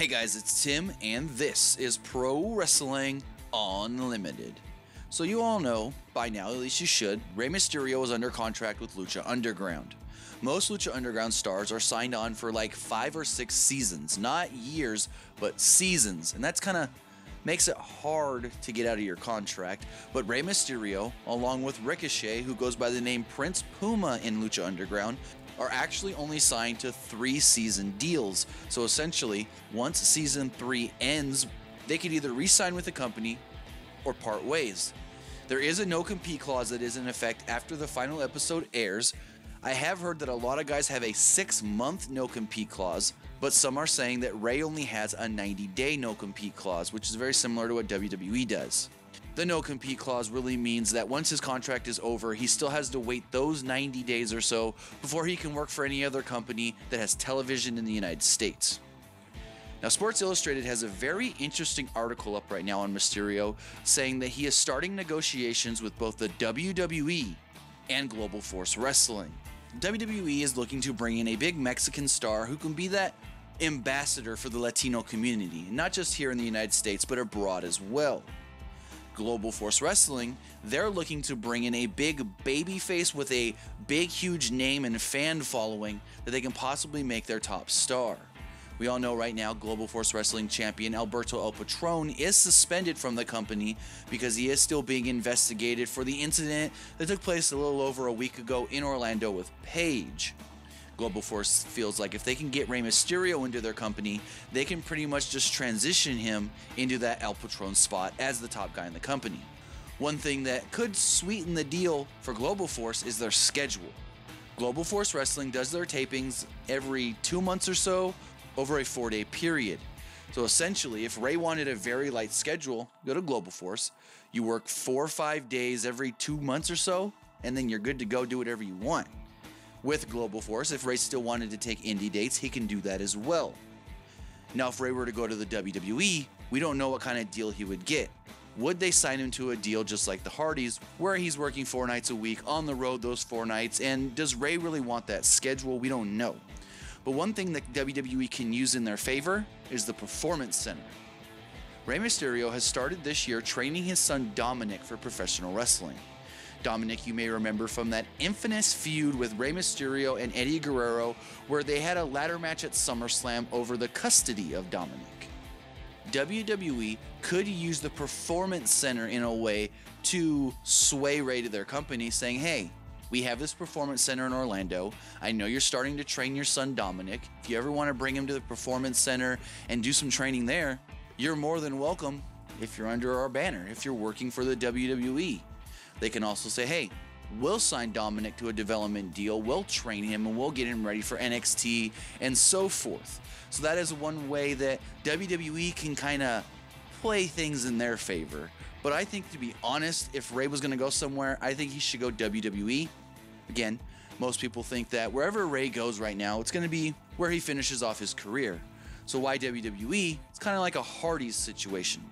Hey guys, it's Tim, and this is Pro Wrestling Unlimited. So you all know, by now at least you should, Rey Mysterio is under contract with Lucha Underground. Most Lucha Underground stars are signed on for like 5 or 6 seasons, not years, but seasons, and that's kind of makes it hard to get out of your contract. But Rey Mysterio, along with Ricochet, who goes by the name Prince Puma in Lucha Underground, are actually only signed to 3-season deals. So essentially, once season 3 ends, they could either re-sign with the company or part ways. There is a no-compete clause that is in effect after the final episode airs. I have heard that a lot of guys have a 6-month no-compete clause, but some are saying that Rey only has a 90-day no-compete clause, which is very similar to what WWE does. The no-compete clause really means that once his contract is over, he still has to wait those 90 days or so before he can work for any other company that has television in the United States. Now, Sports Illustrated has a very interesting article up right now on Mysterio saying that he is starting negotiations with both the WWE and Global Force Wrestling. WWE is looking to bring in a big Mexican star who can be that ambassador for the Latino community, not just here in the United States, but abroad as well. Global Force Wrestling, they're looking to bring in a big babyface with a big huge name and fan following that they can possibly make their top star. We all know right now Global Force Wrestling champion Alberto El Patron is suspended from the company because he is still being investigated for the incident that took place a little over a week ago in Orlando with Paige. Global Force feels like if they can get Rey Mysterio into their company, they can pretty much just transition him into that El Patron spot as the top guy in the company. One thing that could sweeten the deal for Global Force is their schedule. Global Force Wrestling does their tapings every 2 months or so over a 4-day period. So essentially, if Rey wanted a very light schedule, go to Global Force. You work 4 or 5 days every 2 months or so, and then you're good to go do whatever you want. With Global Force, if Rey still wanted to take indie dates, he can do that as well. Now, if Rey were to go to the WWE, we don't know what kind of deal he would get. Would they sign him to a deal just like the Hardys, where he's working 4 nights a week on the road those 4 nights? And does Rey really want that schedule? We don't know. But one thing that WWE can use in their favor is the Performance Center. Rey Mysterio has started this year training his son Dominic for professional wrestling. Dominic, you may remember from that infamous feud with Rey Mysterio and Eddie Guerrero, where they had a ladder match at SummerSlam over the custody of Dominic. WWE could use the Performance Center in a way to sway Rey to their company, saying, hey, we have this Performance Center in Orlando. I know you're starting to train your son Dominic. If you ever want to bring him to the Performance Center and do some training there, you're more than welcome if you're under our banner, if you're working for the WWE. They can also say, hey, we'll sign Dominic to a development deal, we'll train him, and we'll get him ready for NXT, and so forth. So that is one way that WWE can kind of play things in their favor. But I think, to be honest, if Rey was going to go somewhere, I think he should go WWE. Again, most people think that wherever Rey goes right now, it's going to be where he finishes off his career. So why WWE? It's kind of like a Hardy's situation.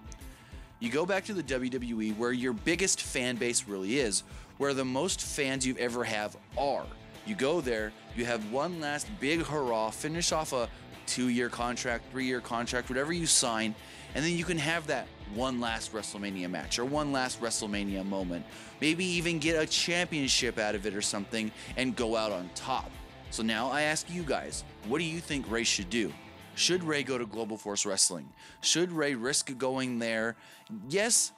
You go back to the WWE where your biggest fan base really is, where the most fans you've ever have are. You go there, you have one last big hurrah, finish off a 2-year contract, 3-year contract, whatever you sign, and then you can have that one last WrestleMania match or one last WrestleMania moment. Maybe even get a championship out of it or something and go out on top. So now I ask you guys, what do you think Rey should do? Should Rey go to Global Force Wrestling? Should Rey risk going there? Yes,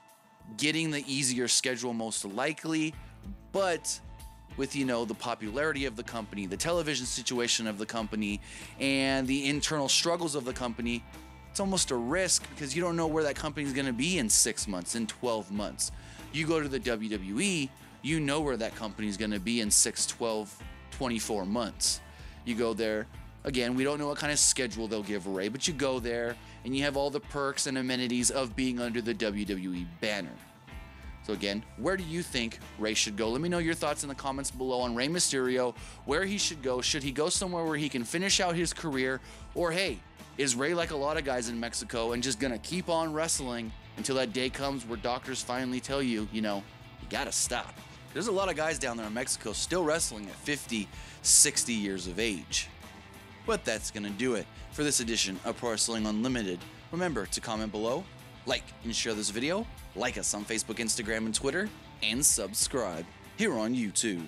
getting the easier schedule most likely, but with, the popularity of the company, the television situation of the company, and the internal struggles of the company, it's almost a risk because you don't know where that company is going to be in 6 months, in 12 months. You go to the WWE, you know where that company is going to be in 6, 12, 24 months. You go there. Again, we don't know what kind of schedule they'll give Rey, but you go there and you have all the perks and amenities of being under the WWE banner. So again, where do you think Rey should go? Let me know your thoughts in the comments below on Rey Mysterio, where he should go. Should he go somewhere where he can finish out his career? Or hey, is Rey like a lot of guys in Mexico and just gonna keep on wrestling until that day comes where doctors finally tell you, you gotta stop? There's a lot of guys down there in Mexico still wrestling at 50, 60 years of age. But that's gonna do it for this edition of Pro Wrestling Unlimited. Remember to comment below, like and share this video, like us on Facebook, Instagram, and Twitter, and subscribe here on YouTube.